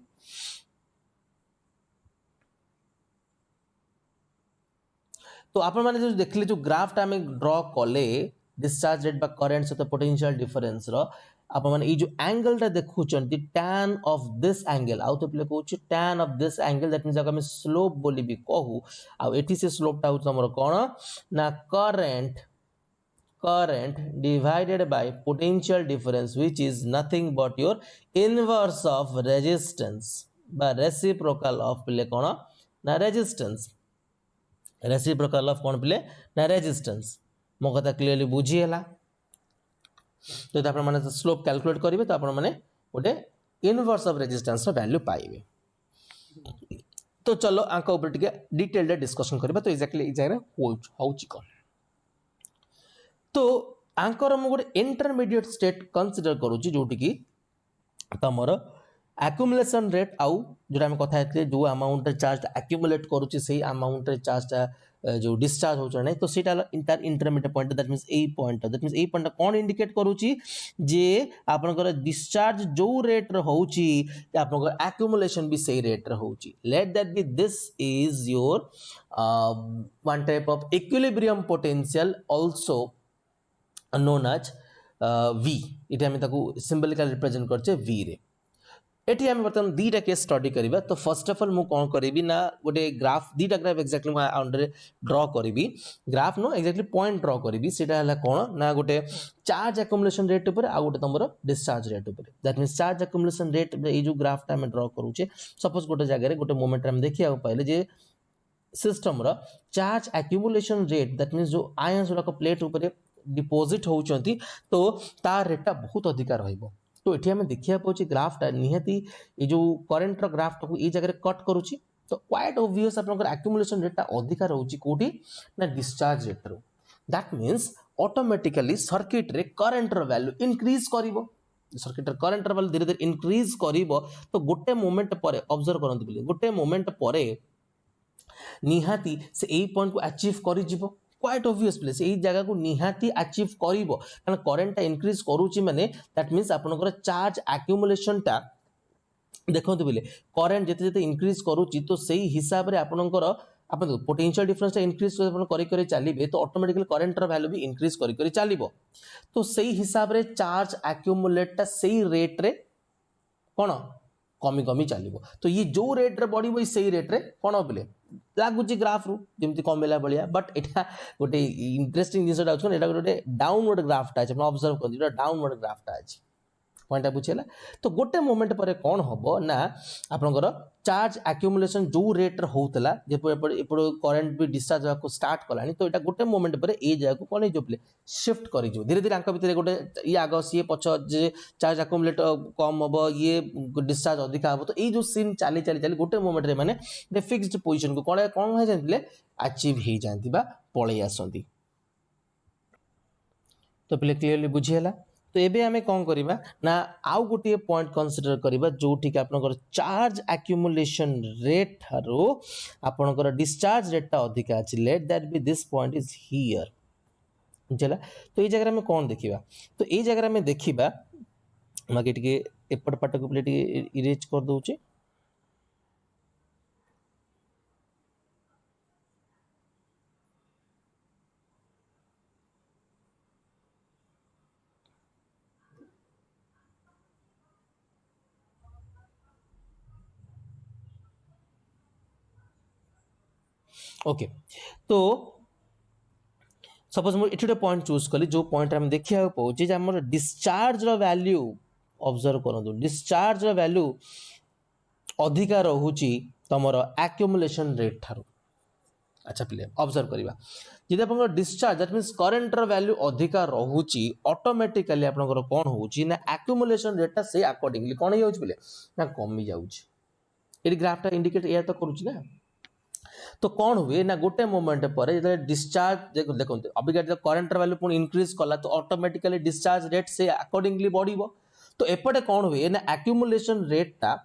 Speaker 1: तो आपण माने जो देखले जो ग्राफ टा हमें ड्रा कले डिस्चार्ज रेट बा करंट सहित पोटेंशियल डिफरेंस रो आप माने ई जो एंगल टा देखु चंती tan ऑफ दिस एंगल आउ तो प्ले कहूछ tan of this angle that means हम स्लोप बोली भी कहू आ एठी से स्लोप टा होछ हमर कोन ना current divided by potential difference which is nothing but your inverse of resistance बा रेसिप्रोकल ऑफ प्ले कोन ना resistance reciprocal of cone play ना रेजिस्टेंस मो कथा क्लियरली बुझियला तो आपण माने स्लोप कैलकुलेट करिवे तो आपण माने गोटे इनवर्स ऑफ रेजिस्टेंस रो वैल्यू पाइबे तो चलो आंका ऊपर टिके डिटेल्ड डिस्कशन करबा तो एक्जेक्टली जगह होउची कोन तो आंकर मु गोटे इंटरमीडिएट स्टेट कंसीडर करूची जोटी की तमरो accumulation rate आउ जोटा हम कथा हेतले जो अमाउंट चार्ज accumulate करूची सही अमाउंट चार्ज जो डिस्चार्ज हो नहीं तो सीटा intermediate point that means A point that means A point कौन इंडिकेट करूची जे आपनकर डिस्चार्ज जो रेट रे होउची आपनकर एक्युमुलेशन भी सही रेट रे होउची let that be this is your one type of equilibrium potential also known as v eta हम ताको सिंबलिकली रिप्रेजेंट करछे v रे एठी हम बर्तन दीटा केस स्टडी करिबा तो फर्स्ट ऑफ ऑल मु कोन करिबी ना गोटे ग्राफ दीटा ग्राफ एक्जेक्टली मु अंडर ड्रा करिबी ग्राफ नो एक्जेक्टली पॉइंट ड्रा करिबी सेटा हला कोन ना गोटे चार्ज एक्युमुलेशन रेट ऊपर आ गोटे तमरो डिस्चार्ज रेट ऊपर that means charge accumulation rate A जो ग्राफ ता हम ड्रा करूचे सपोज गोटे जगह रे गोटे मोमेंट हम देखिया पहिले जे सिस्टम रो charge accumulation rate that means जो आयंस गुडा को प्लेट ऊपर डिपॉजिट होउचंती तो तार रेट बहुत अधिक रहइबो तो एठी हमें देखिया पहुंची ग्राफ टा निहती ये जो करंट रो ग्राफ टा को ई जगह रे कट करूची तो क्वाइट ऑब्वियस आपनकर एक्युमुलेशन रेट टा अधिक रहउची कोठी ना डिस्चार्ज रेट रो दैट मींस ऑटोमेटिकली सर्किट रे करंट रो वैल्यू इंक्रीज करिवो सर्किट रे करंट रो वैल्यू धीरे धीरे इंक्रीज करिवो तो गोटे मोमेंट परे ऑब्जर्व करंतु बोली गोटे मोमेंट परे निहाती से ए पॉइंट को अचीव करि जिवो क्वाइट ऑब्वियस प्लेस ए जगह को निहाती अचीव करिवो कारण करंट इंक्रीज करूची माने दैट मींस आपनकर चार्ज एक्युमुलेशन टा देखंतु बोले करंट जते जते इंक्रीज करूची तो सही हिसाब रे आपनकर आप पोटेंशियल डिफरेंस इंक्रीज करी चलिए तो ऑटोमेटिकली करंट वैल्यू भी इंक्रीज करी चलिबो। तो सही हिसाब रे चार्ज एक्यूमुलेट सही रेट रे कौन कमी कमी चलो। तो ये जो रेट रे बढ़ से रेट रे कौन बोले लगुच ग्राफ रु जमी कमेला भाया बट यहाँ गोटे इंटरेस्टिंग जिनसा गोटे डाउनवर्ड ग्राफटा अच्छे ऑब्जर्व कर डाउनवर्ड ग्राफटा अच्छे पॉइंटा बुझेगा। तो गोटे मोमेंट पर कौन हम ना आपंकर चार्ज एक्यूमुलेशन जो रेट्रे होता करेन्ट भी डिस्चार्ज होगा स्टार्ट कला तो यहाँ गोटे मोमेंट पर ये जगह को कौन हो शिफ्ट कर धीरे धीरे भितर गोटे ये आग सी पछ जे चार्ज एक्यूमुलेट कम हम ये डिस्चार्ज अधिका हम तो ये जो सीन चली चली चली गोटे मोमेंट में मैंने फिक्स्ड पोजिशन को कौन कौन हो जाते अचीव हो जाती पलि आसती। तो पे क्लीयरली बुझीगला। तो एबे आमे कौन करिबा ना आउ गोटे पॉइंट कंसीडर करिबा जोठी कि आपनकर चार्ज एक्यूमुलेशन रेट थारो आपनकर डिस्चार्ज रेट अधिका अछि let that be this point is here बुझला। तो ये जगह में कौन देखिबा तो ये जगह में देखिबा माके टिके एपट पाट को टिके इरेज कर दोचे। ओके तो सपोज मुझे गोटे पॉइंट चूज कली जो पॉइंट आम देखा पाँचे आम डिस्चार्ज वैल्यू ऑब्जर्व करूँ डिस्चार्ज वैल्यू अधिका रोचे तुम एक्यूमुलेशन रेट ठारू। अच्छा पे ऑब्जर्व करवा जब आप discharge that means current value अधिका रोचे ऑटोमेटिकली आप कौन हो एक्यूमुलेशन रेटा से अकॉर्डिंगली कौन हो ना कमी जाऊँगी ग्राफटा इंडिकेट या तो करुच्ची ना। तो कौन हुए ना गोटे मोमेंट पर डिस्चार्ज देखो अबिका करेन्ट वैल्यू पुणी इंक्रीज कला तो ऑटोमेटिकली डिस्चार्ज रेट से अकॉर्डिंगली बढ़। तो एपटे कौन हुए ना एक्यूमुलेशन रेटा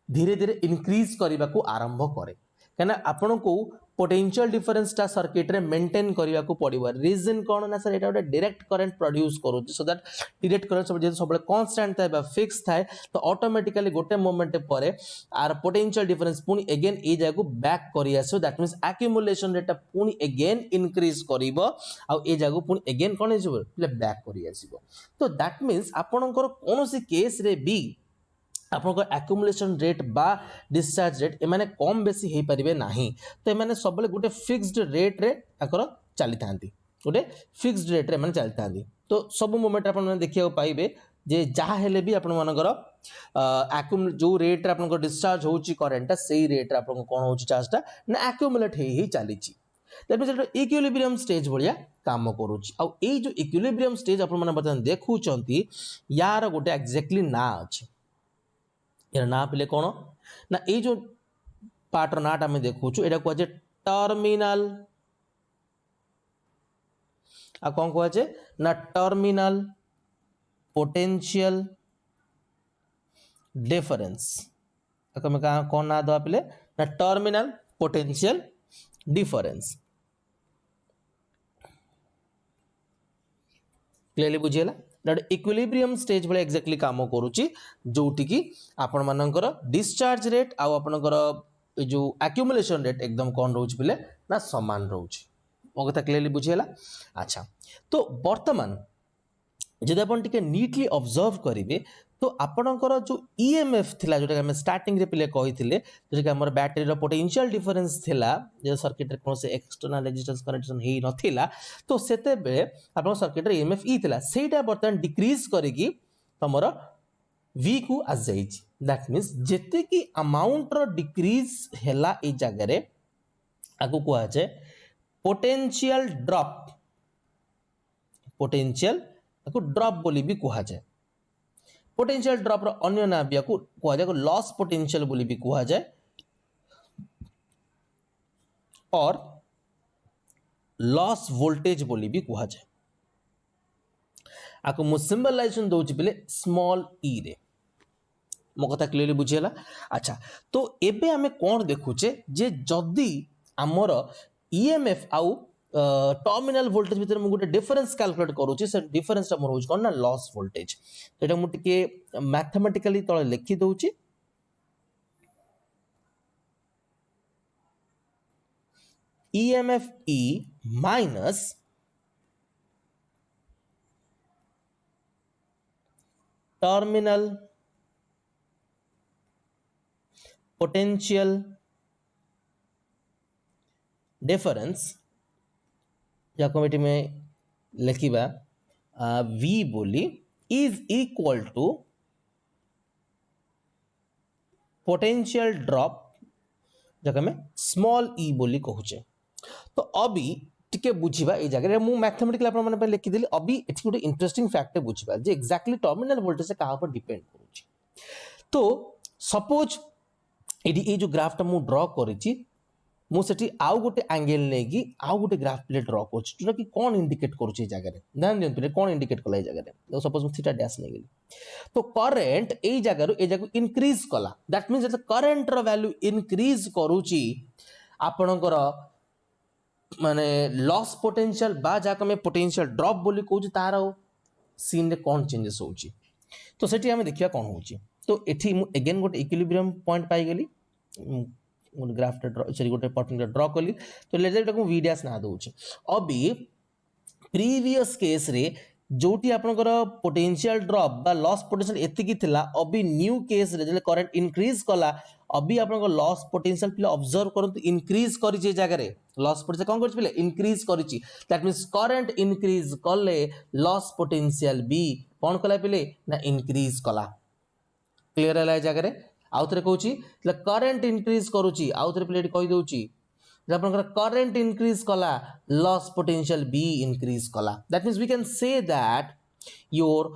Speaker 1: धीरे धीरे इंक्रीज करने को आरंभ करे कहीं आपन को पोटेंशियल डिफरेंसटा सर्किट रे मेंटेन करने को पड़ो। रीजन कौन ना सर ये गोटे डायरेक्ट करंट प्रोड्यूस करुच्ची सो दैट डायरेक्ट करंट सब कांस्टेंट थाए फिक्स थाए तो ऑटोमेटिकली गोटे मोमेंट पर आर पोटेंशियल डिफरेंस पुणी अगेन ये जगह बैक कर आसो दैट मीन्स एक्यूमुलेशन रेट पुणी अगेन इंक्रीज करिवो आ ये जगह पुणी अगेन कौन हो बैक कर आसो। तो दैट मीन्स आपणकर कौन केस रे भी आपनकर एक्यूमुलेशन रेट बा डिस्चार्ज रेट एमाने कम बेसी हो पारे ना। तो एमाने सब गोटे फिक्स्ड रेट रे चली था गोटे फिक्स्ड रेट रे चली था। तो सब मोमेंट आप देखा पाइबे जे जहाँ हेले भी आपण मानकर जो रेट रे आपनकर डिस्चार्ज होची करेंट से रेट रे आपन कौन हो चार्जटा ना एक्यूमुलेट ही चली दैट मीन्स इक्विलिब्रियम स्टेज भाया काम करुच्ची। आ जो इक्विलिब्रियम स्टेज आप बर्तमान देखुंत यार गोटे एक्जाक्टली ना अच्छे यार ना पे कौन ना ये जो पार्टर नाट आम देखु यहाँ कहुचे टर्मिनल आ कौन कहुचे ना टर्मिनल पोटेंशियल डिफरेंस कौन ना दवा पे ना टर्मिनल पोटेंशियल डिफरेंस क्लियरली बुझीगला। इक्विलिब्रियम स्टेज भाई एक्जाक्टली काम करुच्ची जोटि की आपण मानकर डिस्चार्ज रेट आपणकर जो एक्यूमुलेशन रेट एकदम कौन रोच पे ना समान रोच मो कथा क्लियरली बुझीगला। अच्छा तो बर्तमान जब आप नीटली ऑब्जर्व करेंगे तो आपणकर जो ईएमएफ थिला जोटा हम स्टार्टिंग रे पिले कहिथिले जोटा हमर बैटरी रो पोटेंशियल डिफरेंस थिला जे सर्किट रे कोन से एक्सटर्नल रेजिस्टेंस कनेक्शन हेई नथिला तो सेते बेले आपन सर्किट रे ईएमएफ ई थिला सेटा बर्तन डिक्रीज करिकि तमरो V को आ जाइछि दैट मींस जेते की अमाउंट रो डिक्रीज हैला ए जगह रे आगु को आछे पोटेंशियल ड्रॉप पोटेंशियल को ड्रॉप बोली भी कहा जाए। पोटेंशियल ड्रॉप रो अन्य ना भी को कहा जाए लॉस पोटेंशियल बोली भी कहा जाए और लॉस वोल्टेज बोली भी कहा जाए। आपको मु सिंबलाइजेशन दउछि बेले स्मॉल ई रे मो कथा क्लियरली बुझीला। अच्छा तो एबे हमें कौन देखुचे जे जदी हमर ईएमएफ आउ टर्मिनल वोल्टेज भीतर मु गोटे डिफरेंस कैलकुलेट करूची से डिफरेंस मोर होज कोन ना लॉस वोल्टेज तो एटा मु टिके मैथमेटिकली तळे लिखि दउची EMF E minus terminal potential difference जाको बेटी में लिखिबा V बोली is equal to potential drop जगह में स्मॉल e बोली कहूचे। तो अभी टिके बुझिबा ए जगह मु मैथमेटिकल अपन माने पे लिखि देली। अभी एठी गोटे इंटरेस्टिंग फैक्ट बुझिबा जे एक्जेक्टली टर्मिनल वोल्टेज से कहा पर डिपेंड करूची। तो सपोज एडी ए जो ग्राफ टा मु ड्रा करिची मु सेठी आउ गोटे एंगल नेगी आउ गोटे ग्राफ प्ले ड्रा करछि जोटा कि कोन इंडिकेट करूची ए जगह रे ध्यान दियंतु रे कोन इंडिकेट कला ए जगह रे। तो सपोज मु थीटा डैश नेगी तो करंट ए जगह रो ए जगह इंक्रीज कला दैट मींस जे करंट रो वैल्यू इंक्रीज करूची आपनकर माने लॉस पोटेंशियल बा जाक में पोटेंशियल ड्रॉप बोली कहूची तार सीन रे कोन चेंजेस होची। तो सेठी हमें देखिया कोन होची। तो एठी मु अगेन गोटे इक्विलिब्रियम पॉइंट पाई गेली ग्राफ ड्रा सॉरी गोटे पर्टिकुलर ड्रा कली। तो लेट दैट को v डैश ना दोची। अभी प्रीवियस केस रे जोटी आपनकर पोटेंशियल ड्रॉप बा लॉस पोटेंशियल एतिकी थिला अभी न्यू केस रे जे करंट इंक्रीज कला अभी आपनकर लॉस पोटेंशियल पिले ऑब्जर्व करंतु इंक्रीज करी जे जगह रे लॉस पोटेंशियल कोन करछि पिले इंक्रीज करिछि दैट मींस करंट इंक्रीज कले लॉस पोटेंशियल भी कोन कला पिले ना इंक्रीज कला। क्लियर है जगह रे आउ थरे कहूची करंट इंक्रीज करूची आउ थरे पिले कहि दोची आपनकर करंट इंक्रीज कला लॉस पोटेंशियल बी इंक्रीज कला। That means we can say that your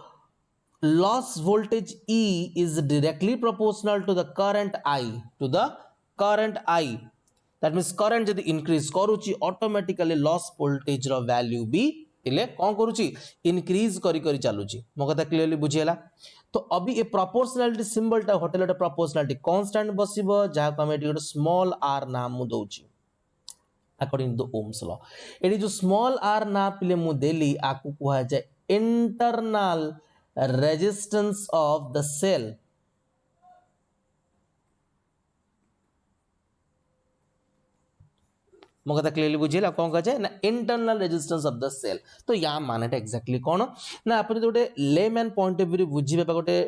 Speaker 1: loss voltage E is directly proportional to the current I that means current जदि इंक्रीज करूची ऑटोमेटिकली लॉस वोल्टेज रो वैल्यू भी इले कोन करूची इंक्रीज करी करी चालूची। मो कथा क्लियरली बुझियला। तो अभी ए प्रोपोर्शनलिटी सिंबल टा होटल प्रोपोर्शनलिटी कांस्टेंट बसिबो जहा को हम एटी स्मॉल r नाम मु दोची अकॉर्डिंग टू ओम्स लॉ। एटी जो स्मॉल r ना पिले मु देली आकु कुहा जाय internal resistance of the cell. मो कथा क्लियरली बुझिला कौन कह जाए ना internal resistance of the cell. तो या मानेटा एक्जेक्टली कौन ना अपन गोटे लेमैन पॉइंट ऑफ व्यू बुझिबे गोटे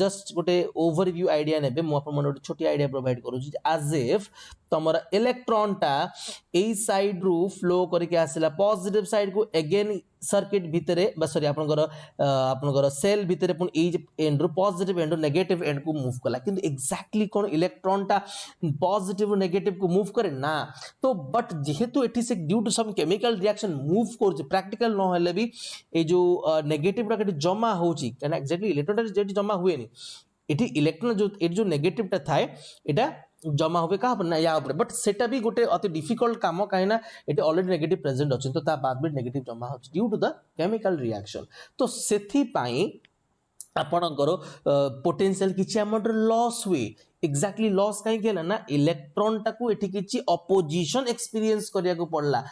Speaker 1: जस्ट गोटे ओवरव्यू आइडिया नेबे मु अपन गोटे छोटी आइडिया प्रोवाइड करू एज इफ तमरा इलेक्ट्रॉन टा ए साइड रू फ्लो करके आसिला पॉजिटिव साइड को अगेन सर्किट भितरे सॉरी आपनकर सेल भितरे पुन ए एंड रू पॉजिटिव एंड नेगेटिव एंड को मूव कला किंतु एक्जेक्टली कोन इलेक्ट्रॉन टा पॉजिटिव नेगेटिव को मूव करे ना। तो बट जेहेतु एठी से due to some chemical reaction move कर प्रैक्टिकल न हेले भी ए जो नेगेटिव रा केटी जमा होची काना एक्जेक्टली इलेक्ट्रॉन जेटी जमा हुए नी एठी इलेक्ट्रॉन जो नेगेटिव टा थाए एटा जमा होबे का ना या ऊपर बट सेटा भी गोटे अति डिफिकल्ट काम काइना एटी ऑलरेडी नेगेटिव प्रेजेंट अछि तो ता बाद भी नेगेटिव जमा हो due to the chemical reaction. तो सेथि पाई आपनकर पोटेंशियल किछि अमाउंट लॉस हुए एक्जेक्टली लॉस काई केला ना इलेक्ट्रॉन टाकू एठी किछि अपोजिशन एक्सपीरियंस करिया को पड़ला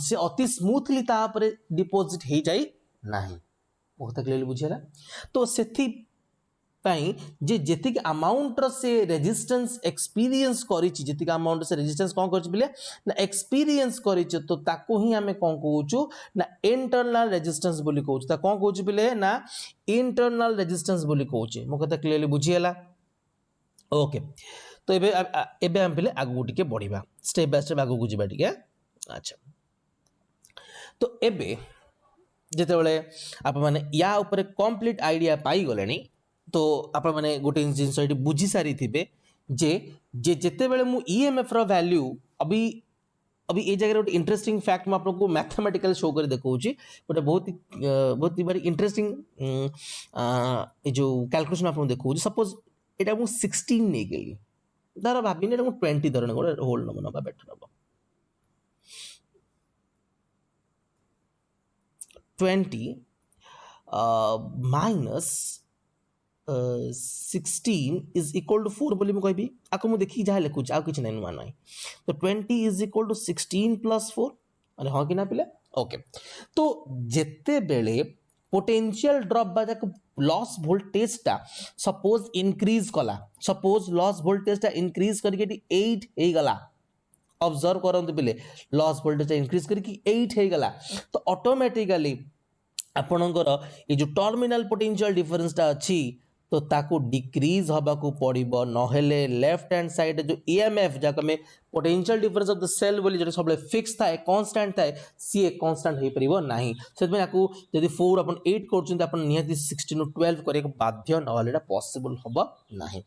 Speaker 1: से अति स्मूथली ता पर डिपॉजिट हे जाई नाही। बहुत क्लियरली बुझियला। तो सेथि पाई जे जेतिक अमाउंट से रेजिस्टेंस एक्सपीरियंस करिछि जेतिक अमाउंट से रेजिस्टेंस कोन करछि बिले ना एक्सपीरियंस करिछि तो ताको ही हमें कोन कहूछु ना इंटरनल रेजिस्टेंस बोली कहूछु ता कोन कहूछु बिले ना इंटरनल रेजिस्टेंस बोली कहूछि। मो कथा क्लियरली बुझियला। ओके तो एबे हम बिले आगु टिके बढ़िबा स्टेप बाय स्टेप आगु बुझिबा टिके। अच्छा तो एबे जेते बेले आप माने या ऊपर कंप्लीट आईडिया पाई गलेनी तो आप मैंने गोटे जिनस बुझी सारी थे जे जेते बेले मु ईएमएफ रो वैल्यू अभी अभी ये जगह गोटे इंटरेस्टिंग फैक्ट मैं आपको मैथमेटिकल शो कर देखौची गोटे बहुत ही बड़ी इंटरेस्टिंग जो कैलकुलेशन आपको देखौची। सपोज एटा मु 16 नै गेली दारा भाबिने एटा मु 20 धरन गोटे होल नंबर नबा बेटर नबा 20 माइनस 16 is equal to 4 बोली मु कहबी आको मु देखि जा लिखु आ किछ नै नुआ नै। तो 20 is equal to 16 plus 4 अरे हां कि ना पिले। ओके तो जेते बेले पोटेंशियल ड्रॉप बाजा लॉस वोल्टेज टा सपोज इंक्रीज कला सपोज लॉस वोल्टेज टा इंक्रीज करके 8 हे गला ऑब्जर्व करंतु पिले लॉस वोल्टेज इंक्रीज करके 8 हे गला तो ऑटोमेटिकली आपणकर ये जो टर्मिनल पोटेंशियल डिफरेंस टा अच्छी तो ताकू डिक्रीज हवा को पड़ो नहेले लेफ्ट हैंड साइड जो ईएमएफ जाक में potential difference of the cell बोली जो सब फिक्स थाए कांस्टेंट थाए सी कांस्टेंट हो परिबो नाही से आपको यदि 4 अपन 8 करछन अपन निहाती 16 12 करे बाध्य नहेले पॉसिबल हबो नाही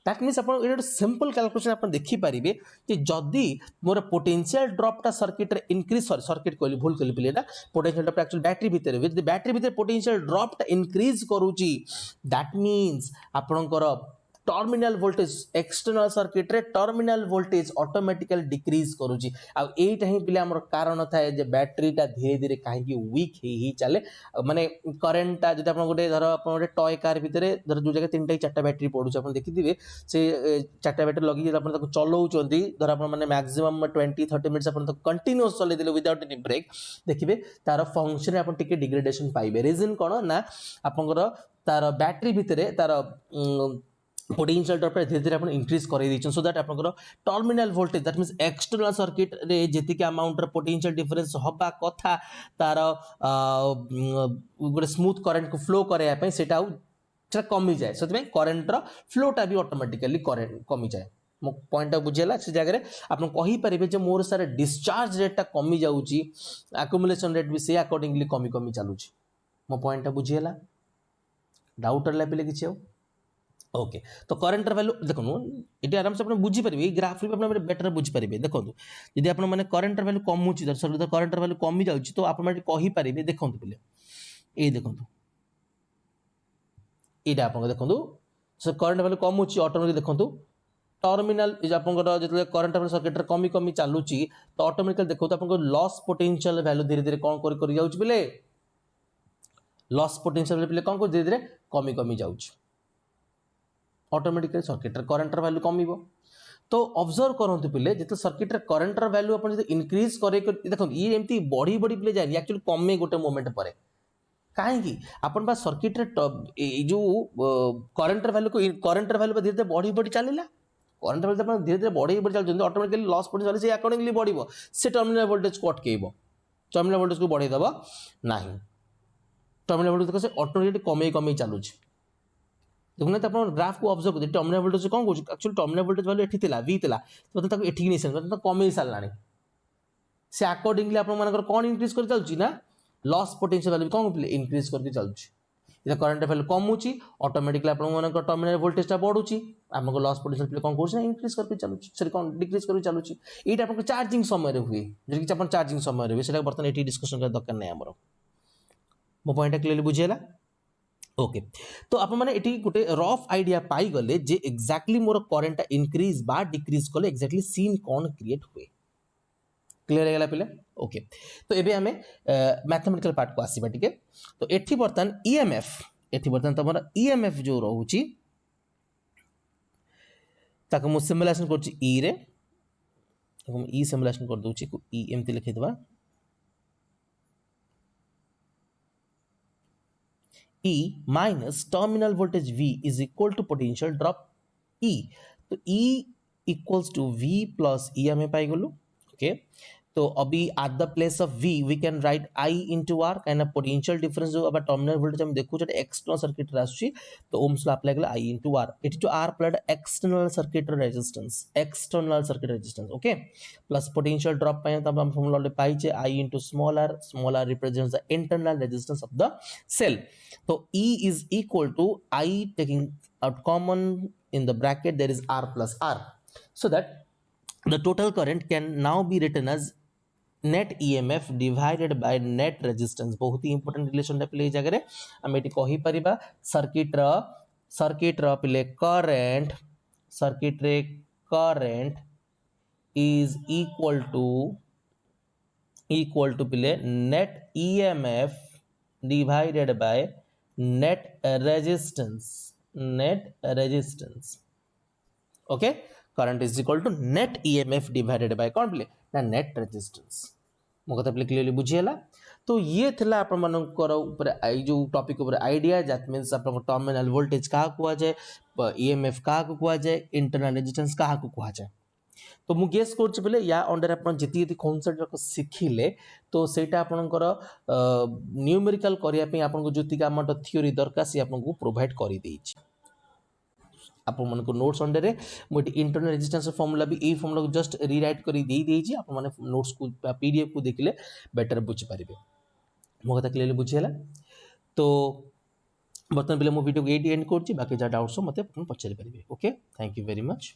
Speaker 1: that means upon Etah simple calculation अपन देखि परिबे कि जदी मोर पोटेंशियल ड्रॉप टा सर्किट रे इंक्रीज सर्किट कोली भूल कली पिलेटा पोटेंशियल ड्रॉप एक्चुअली बैटरी भीतर यदि बैटरी भीतर पोटेंशियल ड्रॉप टा इंक्रीज करूची दैट मींस आपनकर टर्मिनल वोल्टेज एक्सटर्नल सर्किट रे टर्मिनल वोल्टेज ऑटोमेटिकली डिक्रीज करूची आ एटा ही पिले हमर कारण थाए जे बैटरी टा धीरे धीरे काहे कि वीक ही चले माने करंट टा जदि आपन गोटे धर आपन गोटे टॉय कार भितरे धर जो जगह 3टा 4टा बैटरी पडुछ आपन देखिदिबे से 4टा बैटरी लगी जे आपन ताको चलाउचंती धर आपन माने मैक्सिमम 20-30 मिनिट्स आपन ताको कंटीन्यूअस चले दिले विदाउट एनी ब्रेक देखिबे तार फंक्शन आपन टिके डिग्रेडेशन पाइबे रीजन कोन ना आपनकर तार बैटरी भितरे तार पोटेंशियल ड्रॉप धीरे धीरे अपन इंक्रीज कर दी सो दैट आपन terminal voltage that means external circuit रे जेतिक अमाउंट रे पोटेंशियल डिफरेंस हबा कथा तार गोटे स्मूथ करंट को फ्लो करया पय सेटा कमी जाए से करंट रो फ्लोटा भी ऑटोमेटिकली करंट कमी जाए मो पॉइंट बुझेला से जगह आपन कहि परिबे जे मोर सारे डिस्चार्ज रेट टा कमी जाउची एक्युमुलेशन रेट भी से अकॉर्डिंगली कमी कमी चालुची मो पॉइंट बुझेला डाउट रहला पिले किछ ओके तो करंट वैल्यू देखो ये आराम से आप बुझी पारे ग्राफ रे बेटर बुझी पारे देखो यदि आप करंट वैल्यू कमुची दर्शक करंट वैल्यू कमी जाउची तो आप कहि पारे देखो पिले ये देखो ये आप देखो सो करंट वैल्यू कमुची ऑटोमेटिक देखो टर्मिनल जो करंट सर्किट कमी कमी चलुची तो ऑटोमेटिकली देखो तो लॉस पोटेंशियल वैल्यू धीरे धीरे कौन कर जाउची पिले लॉस पोटेंशियल पिले कौन धीरे धीरे कमी कमी जाउची ऑटोमेटिकली सर्किट करंट वैल्यू कमिबो तो ऑब्जर्व करंतु पिले जते सर्किट करंट वैल्यू अपन जते इंक्रीज करे देखो ये एमती बॉडी बॉडी पिले जाय एक्चुअली कमे गोटे मोमेंट परे काहे कि अपन बा सर्किट रे जो करंट वैल्यू धीरे धीरे बॉडी बॉडी चलेला करंट वैल्यू अपन धीरे धीरे बॉडी बॉडी चल ऑटोमेटिकली लॉस पोटेंशियल से अकॉर्डिंगली बढ़िबो से टर्मिनल वोल्टेज को अटकेइबो टर्मिनल वोल्टेज को बढ़ाई दबा नाही टर्मिनल वोल्टेज को से ऑटोमेटिकली कमे कमे चालुची देखुना तो आप ग्राफ को ऑब्जर्व कर टर्मिनल वोल्टेज कौन कौन एक्चुअली टर्मिनल वोल्टेज वैल्यू एठी थिला वी थिला तो ताको एठी नहीं सेन तो कमे सारलानी से अकॉर्डिंगली आप मानकर कौन इंक्रीज कर चलची ना लॉस पोटेंशियल वैल्यू कौन इंक्रीज करके चलची इधर करंट वैल्यू कमुची ऑटोमेटिकली आप मानकर टर्मिनल वोल्टेज टा बढ़ुची हमको लॉस पोटेंशियल कौन करछ ना इंक्रीज करके चलुची सॉरी कौन डिक्रीज करके चलुची एटा आपन चार्जिंग समय रे हुए जे कि अपन चार्जिंग समय रे हुए सेटा बर्तन एठी डिस्कशन कर दरकार नै हमरो मो पॉइंट क्लियरली बुझियला ओके तो आप मैंने एटी गोटे रफ आइडिया पाई गले जे एक्जाक्टली मोर करंट इंक्रीज बा डिक्रीज कले एक्जाक्टली सीन कौन क्रिएट हुए क्लियर है पे ओके तो एबे हमें मैथमेटिकल पार्ट को आसीबा टिके तो एठी बर्तन ईएमएफ एठी बर्तन तमरा ईएमएफ जो रहउची ताको मु सिमुलेशन करची ई रे हम ई सिमुलेशन कर दोची को ई एमती लिखि दबा E minus terminal voltage V is equal to potential drop E. तो E equals to V plus E हमें पाई गलु okay तो अभी at the place of V we can write I into R kind of potential difference जो अब terminal voltage हम देखो जो external circuit राशि तो ohms law apply करें I into R it जो R plus external circuit resistance okay plus potential drop पाए तब हम formula ले पाई चे I into small r represents the internal resistance of the cell तो E is equal to I taking out common in the bracket there is R plus R so that the total current can now be written as net EMF divided by net resistance बहुत ही important relation टा play जगह रे हम eighty कहि परिबा circuit रा play current is equal to play net EMF divided by net resistance okay current is equal to net EMF divided by कौन play ना net resistance मो कथा प्ले क्लियरली बुझियला तो ये थिला आपण मानकर ऊपर आई जो टॉपिक ऊपर आइडिया दैट मींस आपण टर्मिनल वोल्टेज का कुआ जाय ईएमएफ का कुआ जाय इंटरनल रेजिस्टेंस का कुआ जाय तो मु गेस करछि बोले या अंडर आपण जति जति कॉन्सेप्ट शिखिले तो सेटा आपनकर न्यूमेरिकल करिया पे आपन को जति का अमाउंट थ्योरी दरकार से आपन को प्रोवाइड करि देछि आपण मन को नोट्स अंडर रे मोटी इंटरनल रेजिस्टेंस फार्मूला भी ए फार्मूला को जस्ट रीराइट करि देई देछि आपण माने नोट्स को पीडीएफ को देखले बेटर बुझ पारिबे मो कथा क्लियरली बुझियला तो बर्तमान बेले मो वीडियो को एडी एंड करछि बाकी जा डाउट्स मते पचारि पारिबे okay thank you very much.